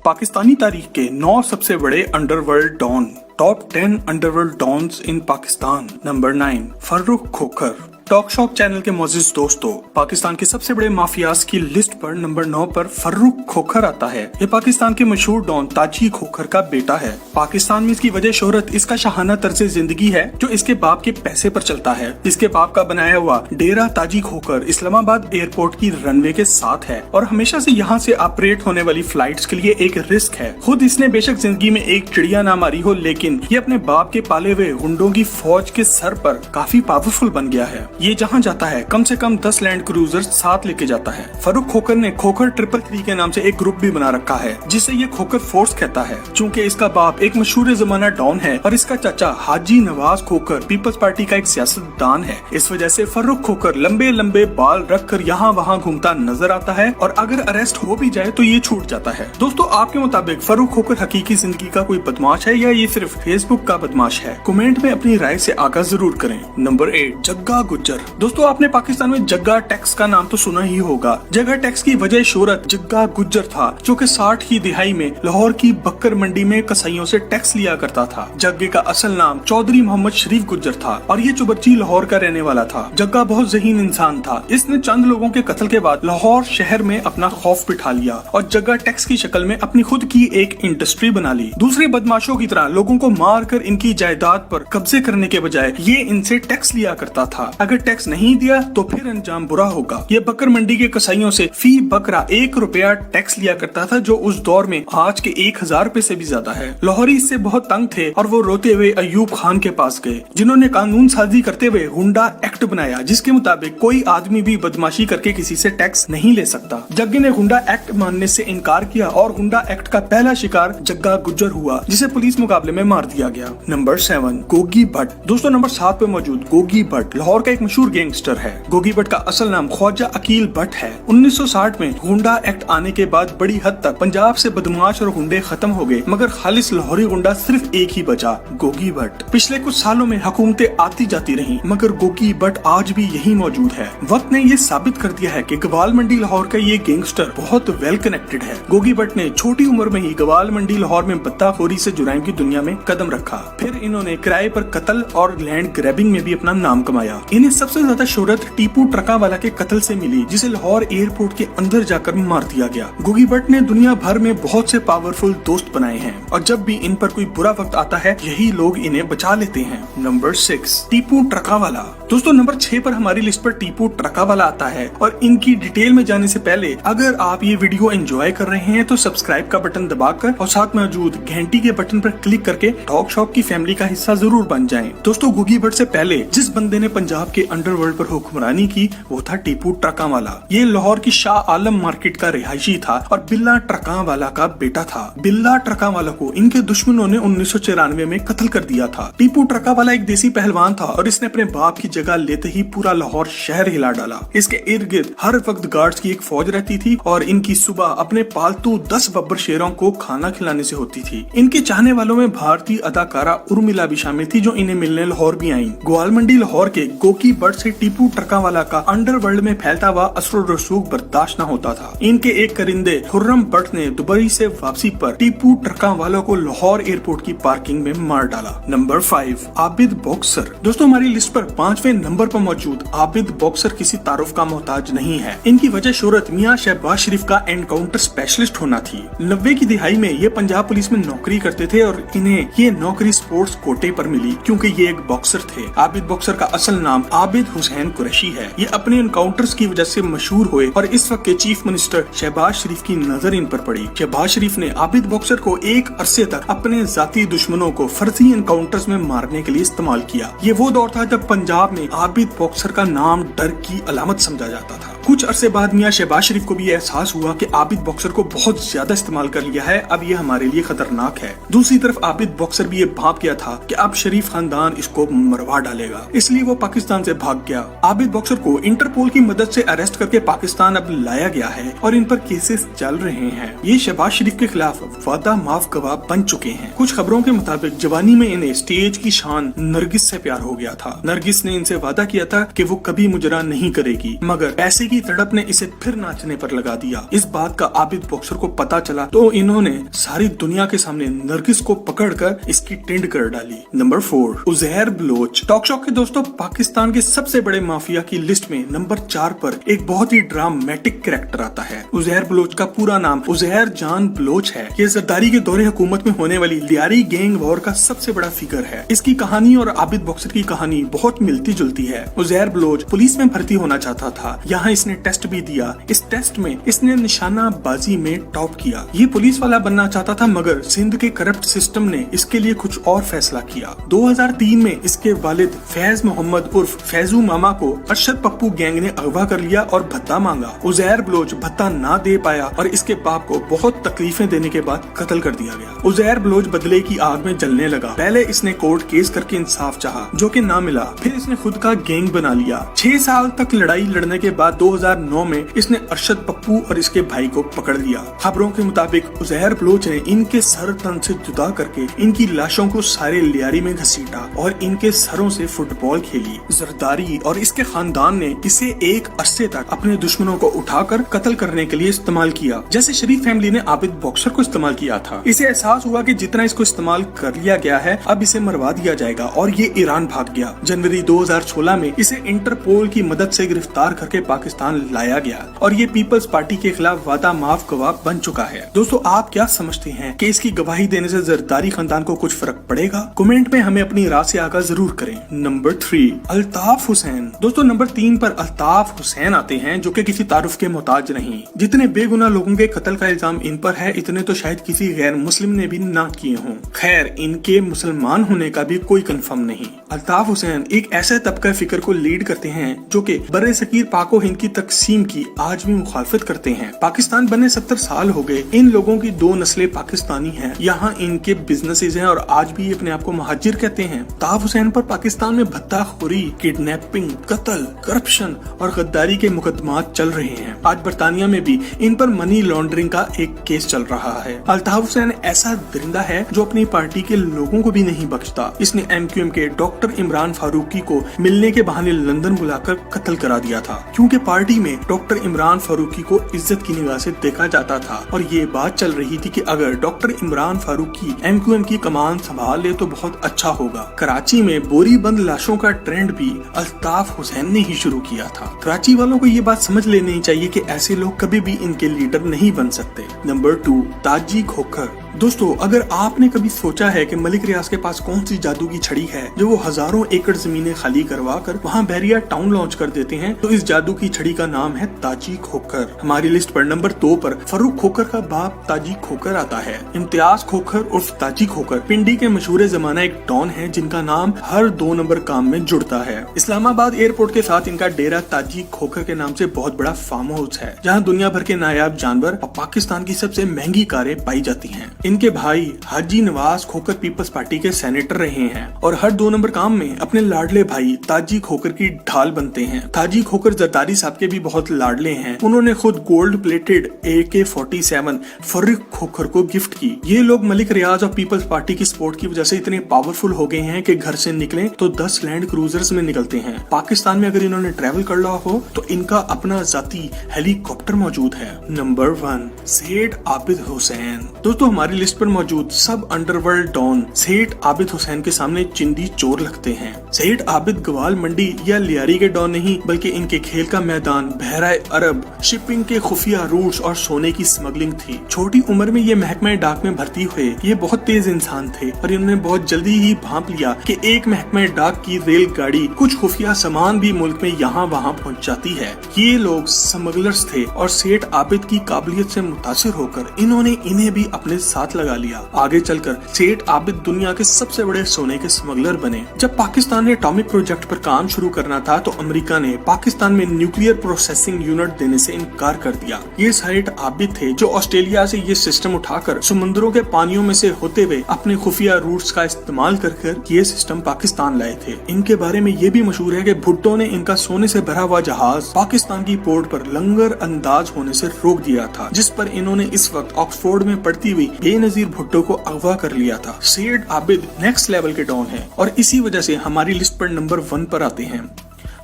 पाकिस्तानी तारीख के 9 सबसे बड़े underworld don. Top 10 underworld dons in Pakistan. Number 9 Farrukh Khokhar. Talk Shop channel के मोअज़्ज़िज़ दोस्तों, पाकिस्तान के सबसे बड़े माफियाज की लिस्ट पर नंबर 9 पर फर्रुख खोखर आता है। ये पाकिस्तान के मशहूर डॉन ताजी खोखर का बेटा है। पाकिस्तान में इसकी वजह शोहरत इसका शाहाना तर्ज जिंदगी है जो इसके बाप के पैसे पर चलता है। इसके बाप का बनाया हुआ डेरा ताजी खोखर इस्लामाबाद एयरपोर्ट की रनवे के साथ है और हमेशा से यहाँ से ऑपरेट होने वाली फ्लाइट्स के लिए एक रिस्क है। खुद इसने बेशक जिंदगी में एक चिड़िया ना मारी हो, लेकिन ये अपने बाप के पाले हुए गुंडों की फौज के सर पर काफी पावरफुल बन गया है। ये जहाँ जाता है कम से कम 10 लैंड क्रूजर साथ लेके जाता है। फर्रुख खोखर ने खोखर 333 के नाम से एक ग्रुप भी बना रखा है जिसे ये खोखर फोर्स कहता है। चूँकि इसका बाप एक मशहूर जमाना डॉन है और इसका चाचा हाजी नवाज खोखर पीपल्स पार्टी का एक सियासतदान है, इस वजह से फर्रुख खोखर लंबे लंबे बाल रख कर यहाँ वहाँ घूमता नजर आता है और अगर अरेस्ट हो भी जाए तो ये छूट जाता है। दोस्तों, आपके मुताबिक फर्रुख खोखर हकीकी जिंदगी का कोई बदमाश है या ये सिर्फ फेसबुक का बदमाश है? कमेंट में अपनी राय से आगाह जरूर करें। नंबर 8 जग्गा गुज्जर। दोस्तों, आपने पाकिस्तान में जग्गा टैक्स का नाम तो सुना ही होगा। जग्गा टैक्स की वजह शोहरत जग्गा गुज्जर था जो कि 60 की दिहाई में लाहौर की बक्कर मंडी में कसाईयों से टैक्स लिया करता था। जग्गे का असल नाम चौधरी मोहम्मद शरीफ गुज्जर था और ये चुबर्ची लाहौर का रहने वाला था। जग्गा बहुत ज़हीन इंसान था। इसने चंद लोगों के कत्ल के बाद लाहौर शहर में अपना खौफ बिठा लिया और जग्गा टैक्स की शक्ल में अपनी खुद की एक इंडस्ट्री बना ली। दूसरे बदमाशों की तरह लोगों को मार कर इनकी जायदाद पर कब्जे करने के बजाय ये इनसे टैक्स लिया करता था। अगर टैक्स नहीं दिया तो फिर अंजाम बुरा होगा। ये बकर मंडी के कसाईयों से फी बकरा 1 रुपया टैक्स लिया करता था जो उस दौर में आज के 1000 रुपए से भी ज्यादा है। लाहौरी इससे बहुत तंग थे और वो रोते हुए अयूब खान के पास गए जिन्होंने कानून साजी करते हुए हुंडा एक्ट बनाया जिसके मुताबिक कोई आदमी भी बदमाशी करके किसी से टैक्स नहीं ले सकता। जग्गे ने हुंडा एक्ट मानने से इनकार किया और हुंडा एक्ट का पहला शिकार जग्गा गुज्जर हुआ जिसे पुलिस मुकाबले में मार दिया गया। नंबर 7 गोगी भट्ट। दोस्तों, नंबर 7 पे मौजूद गोगी भट्ट लाहौर का एक मशहूर गैंगस्टर है। गोगी भट्ट का असल नाम ख्वाजा अकील भट्ट है। 1960 में हुंडा एक्ट आने के बाद बड़ी हद तक पंजाब से बदमाश और गुंडे खत्म हो गए, मगर खालिस लाहौरी गुंडा सिर्फ एक ही बचा, गोगी भट्ट। पिछले कुछ सालों में हुकूमतें आती जाती रहीं, मगर गोगी भट्ट आज भी यही मौजूद है। वक्त ने ये साबित कर दिया है कि गवाल मंडी लाहौर का ये गैंगस्टर बहुत वेल कनेक्टेड है। गोगी भट्ट ने छोटी उम्र में ही गवाल मंडी लाहौर में बद्दाखोरी से जुराइम की दुनिया में कदम रखा। फिर इन्होंने किराए पर कत्ल और लैंड ग्रैबिंग में भी अपना नाम कमाया। इन्हें सबसे ज्यादा शोहरत टीपू ट्रकावाला के कत्ल से मिली जिसे लाहौर एयरपोर्ट के अंदर जाकर मार दिया गया। गोगी भट्ट ने दुनिया भर में बहुत से पावरफुल दोस्त बनाए हैं और जब भी इन पर कोई बुरा वक्त आता है यही लोग इन्हें बचा लेते हैं। नंबर 6 टीपू ट्रकावाला। दोस्तों, नंबर 6 पर हमारी लिस्ट पर टीपू ट्रकावाला आता है और इनकी डिटेल में जाने से पहले अगर आप ये वीडियो एंजॉय कर रहे हैं तो सब्सक्राइब का बटन दबाकर और साथ मौजूद घंटी के बटन पर क्लिक करके टॉक शॉप की फैमिली का हिस्सा जरूर बन जाएं। दोस्तों, गोगी भट्ट से पहले जिस बंदे ने पंजाब के अंडरवर्ल्ड पर हुक्मरानी की वो था टीपू ट्रकावाला। ये लाहौर की शाह आलम मार्केट का रिहायशी था और बिल्ला ट्रकावाला का बेटा था। बिल्ला ट्रकावाला को इनके दुश्मनों ने 1994 में कत्ल कर दिया था। टीपू ट्रकावाला एक देसी पहलवान था और इसने अपने बाप की जगह लेते ही पूरा लाहौर शहर हिला डाला। इसके इर्द गिर्द हर वक्त गार्ड्स की एक फौज रहती थी और इनकी सुबह अपने पालतू 10 बब्बर शेरों को खाना खिलाने से होती थी। इनके चाहने वालों में भारतीय अदाकारा उर्मिला भी शामिल थी जो इन्हें मिलने लाहौर भी आई। ग्वाल मंडी लाहौर के गोगी भट्ट से टीपू ट्रकावाला का अंडरवर्ल्ड में फैलता हुआ असर रसूख बर्दाश्त न होता था। इनके एक करिंदे खुर्रम भट्ट ने दुबई से वापसी पर टीपू ट्रकावाला को लाहौर एयरपोर्ट की पार्किंग में मार डाला। Number 5 Abid boxer. दोस्तों, हमारी लिस्ट पर 5वें नंबर पर मौजूद आबिद बॉक्सर किसी तारुफ का मोहताज नहीं है। इनकी वजह शोहरत मियां शहबाज शरीफ का एनकाउंटर स्पेशलिस्ट होना थी। 90 की दिहाई में ये पंजाब पुलिस में नौकरी करते थे और इन्हें ये नौकरी स्पोर्ट्स कोटे पर मिली क्योंकि ये एक बॉक्सर थे। आबिद बॉक्सर का असल नाम आबिद हुसैन कुरैशी है। ये अपने एनकाउंटर्स की वजह से मशहूर हुए और इस वक्त के चीफ मिनिस्टर शहबाज शरीफ की नजर इन पर पड़ी। शहबाज शरीफ ने आबिद बॉक्सर को एक अरसे तक अपने जाती दुश्मनों को फर्जी एनकाउंटर्स में मारने के लिए इस्तेमाल किया। ये वो दौर था जब पंजाब में आबिद बॉक्सर का नाम डर की अलामत समझा जाता था। कुछ अरसे बाद मियां शहबाज शरीफ को भी एहसास हुआ कि आबिद बॉक्सर को बहुत ज्यादा इस्तेमाल कर लिया है, अब ये हमारे लिए खतरनाक है। दूसरी तरफ आबिद बॉक्सर भी ये भाप गया था कि अब शरीफ खानदान इसको मरवा डालेगा, इसलिए वो पाकिस्तान से भाग गया। आबिद बॉक्सर को इंटरपोल की मदद से अरेस्ट करके पाकिस्तान अब लाया गया है और इन पर केसेस चल रहे हैं। ये शहबाज शरीफ के खिलाफ वादा माफ गवाह बन चुके हैं। कुछ खबरों के मुताबिक जवानी में इन्हें स्टेज की शान नरगिस से प्यार हो गया था। नरगिस ने इनसे वादा किया था कि वो कभी मुजरा नहीं करेगी, मगर पैसे की की तड़प ने इसे फिर नाचने पर लगा दिया। इस बात का आबिद बॉक्सर को पता चला तो इन्होंने सारी दुनिया के सामने नरगिस को पकड़कर इसकी टिंड कर डाली। Number 4, Uzair Baloch. Talk shock के दोस्तों, पाकिस्तान के सबसे बड़े माफिया की लिस्ट में नंबर 4 पर एक बहुत ही ड्रामेटिक कैरेक्टर आता है। उजैर बलोच का पूरा नाम उजैर जान बलोच है। ये जरदारी के दौरे हुकूमत में होने वाली लियारी गैंग वॉर का सबसे बड़ा फिगर है। इसकी कहानी और आबिद बॉक्सर की कहानी बहुत मिलती जुलती है। उजैर बलोच पुलिस में भर्ती होना चाहता था। यहाँ इसने टेस्ट भी दिया। इस टेस्ट में इसने निशानाबाजी में टॉप किया। ये पुलिस वाला बनना चाहता था, मगर सिंध के करप्ट सिस्टम ने इसके लिए कुछ और फैसला किया। 2003 में इसके वालिद फैज मोहम्मद उर्फ फैजू मामा को अरशद पप्पू गैंग ने अगवा कर लिया और भत्ता मांगा। उजैर बलोच भत्ता ना दे पाया और इसके बाप को बहुत तकलीफें देने के बाद कत्ल कर दिया गया। उजैर बलोच बदले की आग में जलने लगा। पहले इसने कोर्ट केस करके इंसाफ चाहा, जो कि ना मिला। फिर इसने खुद का गैंग बना लिया। 6 साल तक लड़ाई लड़ने के बाद 2009 में इसने अरशद पप्पू और इसके भाई को पकड़ लिया। खबरों के मुताबिक उजैर बलोच ने इनके सर तन से जुदा करके इनकी लाशों को सारे लियारी में घसीटा और इनके सरों से फुटबॉल खेली। जरदारी और इसके खानदान ने इसे एक अरसे तक अपने दुश्मनों को उठाकर कत्ल करने के लिए इस्तेमाल किया, जैसे शरीफ फैमिली ने आबिद बॉक्सर को इस्तेमाल किया था। इसे एहसास हुआ कि जितना इसको इस्तेमाल कर लिया गया है, अब इसे मरवा दिया जाएगा और ये ईरान भाग गया। जनवरी 2016 में इसे इंटरपोल की मदद से गिरफ्तार करके पाकिस्तान लाया गया और ये पीपल्स पार्टी के खिलाफ वादा माफ गवाह बन चुका है। दोस्तों, आप क्या समझते हैं कि इसकी गवाही देने से जरदारी खानदान को कुछ फर्क पड़ेगा? कमेंट में हमें अपनी राय से आगाह जरूर करें। नंबर 3, अल्ताफ हुसैन। दोस्तों, नंबर 3 पर अल्ताफ हुसैन आते हैं, जो कि किसी तारुफ के मोहताज नहीं। जितने बेगुनाह लोगों के कत्ल का इल्जाम इन पर है, इतने तो शायद किसी गैर मुस्लिम ने भी ना किए हों। खैर, इनके मुसलमान होने का भी कोई कंफर्म नहीं। अल्ताफ हुसैन एक ऐसे तबका फिक्र को लीड करते हैं जो कि बरे सकीर पाको हिंद की तकसीम की आज भी मुखालफत करते हैं। पाकिस्तान बने 70 साल हो गए। इन लोगों की 2 नस्लें पाकिस्तानी हैं। यहाँ इनके बिजनेसेस हैं और आज भी अपने आप को महाजिर कहते हैं। अल्ताफ हुसैन पर पाकिस्तान में भत्ताखोरी, किडनैपिंग, कत्ल, करप्शन और गद्दारी के मुकदमात चल रहे हैं। आज बरतानिया में भी इन पर मनी लॉन्ड्रिंग का एक केस चल रहा है। अल्ताफ हुसैन ऐसा दरिंदा है जो अपनी पार्टी के लोगों को भी नहीं बख्शता। इसने MQM के डॉक्टर इमरान फारूकी को मिलने के बहाने लंदन बुलाकर कत्ल करा दिया था, क्योंकि पार्टी में डॉक्टर इमरान फारूकी को इज्जत की निगाह से देखा जाता था और ये बात चल रही थी कि अगर डॉक्टर इमरान फारूकी MQM की कमान संभाल ले तो बहुत अच्छा होगा। कराची में बोरी बंद लाशों का ट्रेंड भी अल्ताफ हुसैन ने ही शुरू किया था। कराची वालों को ये बात समझ लेनी चाहिए कि ऐसे लोग कभी भी इनके लीडर नहीं बन सकते। नंबर 2, ताजी खोखर। दोस्तों, अगर आपने कभी सोचा है कि मलिक रियाज के पास कौन सी जादू की छड़ी है जो वो हजारों एकड़ जमीनें खाली करवा कर वहाँ बैरिया टाउन लॉन्च कर देते हैं, तो इस जादू की छड़ी का नाम है ताजी खोखर। हमारी लिस्ट पर नंबर 2 पर फर्रुख खोखर का बाप ताजी खोखर आता है। इम्तियाज खोखर उर्फ ताजी खोखर पिंडी के मशहूर जमाना एक डॉन है जिनका नाम हर 2 नंबर काम में जुड़ता है। इस्लामाबाद एयरपोर्ट के साथ इनका डेरा ताजी खोखर के नाम से बहुत बड़ा फार्म हाउस है, जहाँ दुनिया भर के नायाब जानवर और पाकिस्तान की सबसे महंगी कारें पाई जाती हैं। इनके भाई हाजी नवाज खोखर पीपल्स पार्टी के सेनेटर रहे हैं और हर 2 नंबर काम में अपने लाडले भाई ताजी खोखर की ढाल बनते हैं। ताजी खोखर जरदारी साहब के भी बहुत लाडले हैं। उन्होंने खुद gold plated AK-47 Farrukh Khokhar को गिफ्ट की। ये लोग मलिक रियाज और पीपल्स पार्टी की सपोर्ट की वजह से इतने पावरफुल हो गए हैं कि घर से निकले तो 10 लैंड क्रूजर्स में निकलते हैं। पाकिस्तान में अगर इन्होंने ट्रेवल कर रहा हो तो इनका अपना जाती हेलीकॉप्टर मौजूद है। नंबर 1, सेठ आबिद हुसैन। दोस्तों, हमारी लिस्ट पर मौजूद सब अंडरवर्ल्ड डॉन सेठ आबिद हुसैन के सामने चिंदी चोर लगते हैं। सेठ आबिद गवाल मंडी या लियारी के डॉन नहीं, बल्कि इनके खेल का मैदान बहराए अरब, शिपिंग के खुफिया रूट्स और सोने की स्मगलिंग थी। छोटी उम्र में ये महकमा डाक में भर्ती हुए। ये बहुत तेज इंसान थे और इन्होंने बहुत जल्दी ही भांप लिया कि एक महकमा डाक की रेलगाड़ी कुछ खुफिया सामान भी मुल्क में यहाँ वहाँ पहुँच जाती है। ये लोग स्मगलर्स थे और सेठ आबिद की काबिलियत से मुतासिर होकर इन्होंने इन्हें भी अपने साथ लगा लिया। आगे चलकर सेठ आबिद दुनिया के सबसे बड़े सोने के स्मगलर बने। जब पाकिस्तान ने एटॉमिक प्रोजेक्ट पर काम शुरू करना था तो अमेरिका ने पाकिस्तान में न्यूक्लियर प्रोसेसिंग यूनिट देने से इनकार कर दिया। ये सेठ आबिद थे जो ऑस्ट्रेलिया से ये सिस्टम उठाकर समुद्रों के पानियों में से होते हुए अपने खुफिया रूट्स का इस्तेमाल कर ये सिस्टम पाकिस्तान लाए थे। इनके बारे में ये भी मशहूर है कि भुट्टो ने इनका सोने से भरा हुआ जहाज पाकिस्तान की पोर्ट पर लंगर अंदाज होने से रोक दिया था, जिस पर इन्होंने इस वक्त ऑक्सफोर्ड में पढ़ती हुई बेनजीर भुट्टो को अगवा कर लिया था। सेठ आबिद नेक्स्ट लेवल के डॉन है और इसी वजह से हमारी लिस्ट पर नंबर 1 पर आते हैं।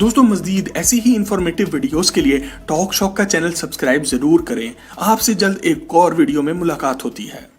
دوستوں مزید ایسی ہی انفارمیٹو ویڈیوز کے لیے ٹاک شاک کا چینل سبسکرائب ضرور کریں. آپ سے جلد ایک اور ویڈیو میں ملاقات ہوتی ہے.